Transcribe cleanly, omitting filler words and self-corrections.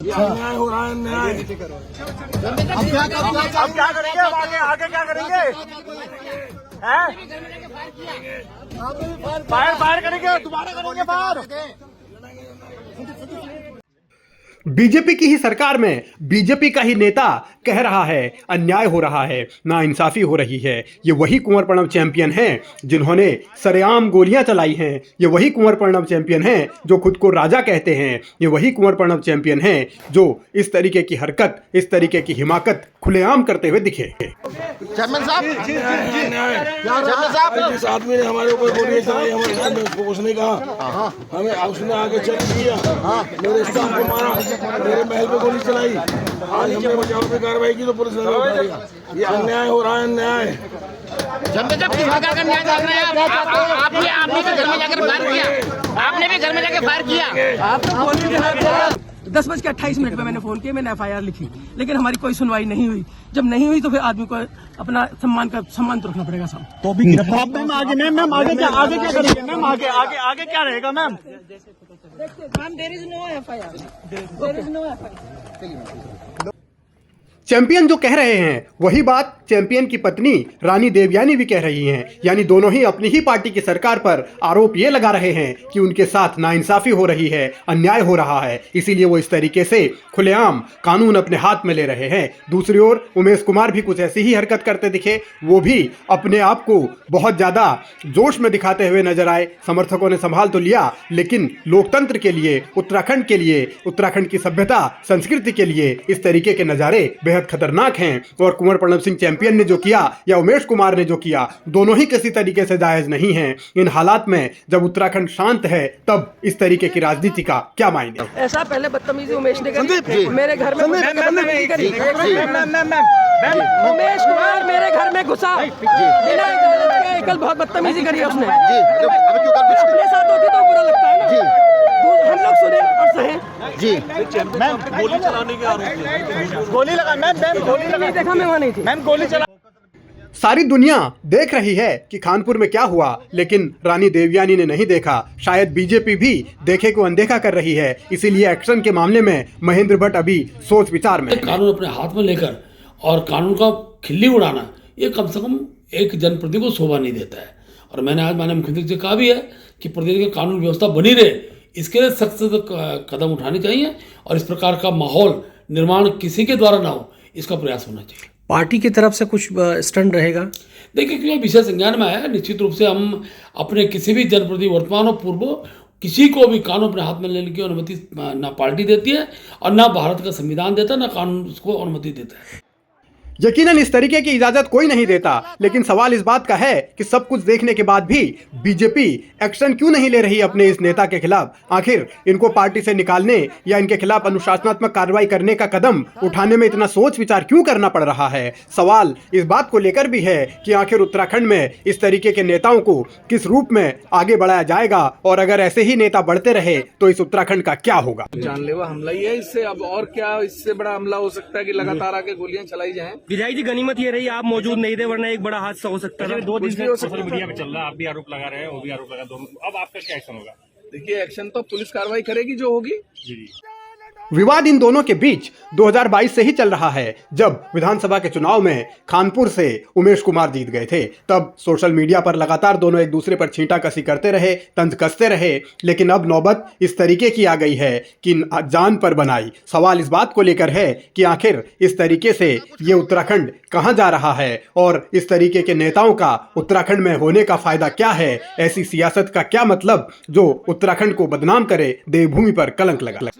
अन्याय हो रहा है, अन्याय। अब क्या करेंगे? अब आगे क्या करेंगे? हैं? फायर करेंगे, दोबारा करेंगे फायर। बीजेपी की ही सरकार में बीजेपी का ही नेता कह रहा है अन्याय हो रहा है, नाइंसाफी हो रही है। ये वही कुंवर प्रणव चैंपियन हैं जिन्होंने सरेआम गोलियां चलाई हैं। ये वही कुंवर प्रणव चैंपियन हैं जो खुद को राजा कहते हैं। ये वही कुंवर प्रणव चैंपियन हैं जो इस तरीके की हरकत, इस तरीके की हिमाकत खुलेआम करते हुए दिखे। चेयरमैन साहब, जिस आदमी ने हमारे ऊपर गोलियां चलाई, हमारे सामने उसको कुछ नहीं कहा, हमें उसने आगे चैलेंज किया, मेरे स्टाफ को मारा, मेरे महल पे गोली चलाई। आज हमने बचाव में कार्रवाई की तो पुलिस ने उठा लिया। ये अन्याय हो रहा है, अन्याय। जब किस प्रकार का न्याय चाह रहे हैं आपने भी घर में जाकर फायर किया, आपने भी घर में जाकर फायर किया। 10:28 पे मैंने फोन किया, मैंने FIR लिखी, लेकिन हमारी कोई सुनवाई नहीं हुई। जब नहीं हुई तो फिर आदमी को अपना सम्मान तो रखना पड़ेगा साहब। तो भी मैम आगे क्या करेंगे? मैम आगे क्या रहेगा ma'am? Ma'am there is no FIR। Champion जो कह रहे हैं वही बात चैंपियन की पत्नी रानी देवयानी भी कह रही हैं। यानी दोनों ही अपनी ही पार्टी की सरकार पर आरोप ये लगा रहे हैं कि उनके साथ नाइंसाफी हो रही है, अन्याय हो रहा है, इसीलिए वो इस तरीके से खुलेआम कानून अपने हाथ में ले रहे हैं। दूसरी ओर उमेश कुमार भी कुछ ऐसी ही हरकत करते दिखे। वो भी अपने आप को बहुत ज़्यादा जोश में दिखाते हुए नजर आए। समर्थकों ने संभाल तो लिया, लेकिन लोकतंत्र के लिए, उत्तराखंड के लिए, उत्तराखंड की सभ्यता संस्कृति के लिए इस तरीके के नज़ारे बेहद खतरनाक हैं। और कुंवर प्रणव सिंह चैंपियन ने जो किया या उमेश कुमार ने जो किया, दोनों ही किसी तरीके से जायज नहीं है। इन हालात में जब उत्तराखंड शांत है तब इस तरीके की राजनीति का क्या मायने? ऐसा पहले बदतमीजी उमेश ने करी, मेरे घर में बदतमीजी करी। उमेश कुमार मेरे घर में घुसा बिना इजाजत के, कल बहुत बदतमीजी करी उसने। अपने साथ होती तो बुरा लगता है ना, हम लोग सुने और सहे जी। मैम गोली चलाने के आरोप है, गोली लगा मैम गोली लगा, नहीं देखा, मैं वहाँ नहीं थी। मैम गोली चला। सारी दुनिया देख रही है कि कानपुर में क्या हुआ, लेकिन रानी देवयानी ने नहीं देखा। शायद बीजेपी भी देखे को अनदेखा कर रही है, इसीलिए एक्शन के मामले में महेंद्र भट्ट अभी सोच विचार में। कानून अपने हाथ में लेकर और कानून का खिल्ली उड़ाना, ये कम से कम एक जनप्रतिनिधि को शोभा नहीं देता है। और मैंने आज माननीय मुख्यमंत्री से कहा भी है कि प्रदेश की कानून व्यवस्था बनी रहे, इसके लिए सख्त कदम उठाने चाहिए और इस प्रकार का माहौल निर्माण किसी के द्वारा ना हो, इसका प्रयास होना चाहिए। पार्टी की तरफ से कुछ स्टंट रहेगा? देखिए, क्योंकि विषय संज्ञान में आया, निश्चित रूप से हम अपने किसी भी जनप्रतिनिधि वर्तमान और पूर्व किसी को भी कानून अपने हाथ में लेने की अनुमति ना पार्टी देती है और ना भारत का संविधान देता, ना कानून उसको अनुमति देता है। यकीनन इस तरीके की इजाजत कोई नहीं देता, लेकिन सवाल इस बात का है कि सब कुछ देखने के बाद भी बीजेपी एक्शन क्यों नहीं ले रही अपने इस नेता के खिलाफ? आखिर इनको पार्टी से निकालने या इनके खिलाफ अनुशासनात्मक कार्रवाई करने का कदम उठाने में इतना सोच विचार क्यों करना पड़ रहा है? सवाल इस बात को लेकर भी है कि आखिर उत्तराखंड में इस तरीके के नेताओं को किस रूप में आगे बढ़ाया जाएगा, और अगर ऐसे ही नेता बढ़ते रहे तो इस उत्तराखंड का क्या होगा? जानलेवा हमला ही है, इससे अब और क्या इससे बड़ा हमला हो सकता है कि लगातार आके गोलियां चलाई जाएं। विधायक जी, गनीमत ये रही आप मौजूद नहीं थे, वरना एक बड़ा हादसा हो सकता था। 2 दिन से सोशल मीडिया पे चल रहा है, आप भी आरोप लगा रहे हैं, वो भी आरोप लगा, अब आपका क्या एक्शन होगा? देखिए, एक्शन तो पुलिस कार्रवाई करेगी जो होगी। जी। विवाद इन दोनों के बीच 2022 से ही चल रहा है। जब विधानसभा के चुनाव में कानपुर से उमेश कुमार जीत गए थे, तब सोशल मीडिया पर लगातार दोनों एक दूसरे पर छींटाकसी करते रहे, तंज कसते रहे। लेकिन अब नौबत इस तरीके की आ गई है कि जान पर बनाई। सवाल इस बात को लेकर है कि आखिर इस तरीके से ये उत्तराखंड कहाँ जा रहा है, और इस तरीके के नेताओं का उत्तराखंड में होने का फायदा क्या है? ऐसी सियासत का क्या मतलब जो उत्तराखंड को बदनाम करे, देवभूमि पर कलंक लगा।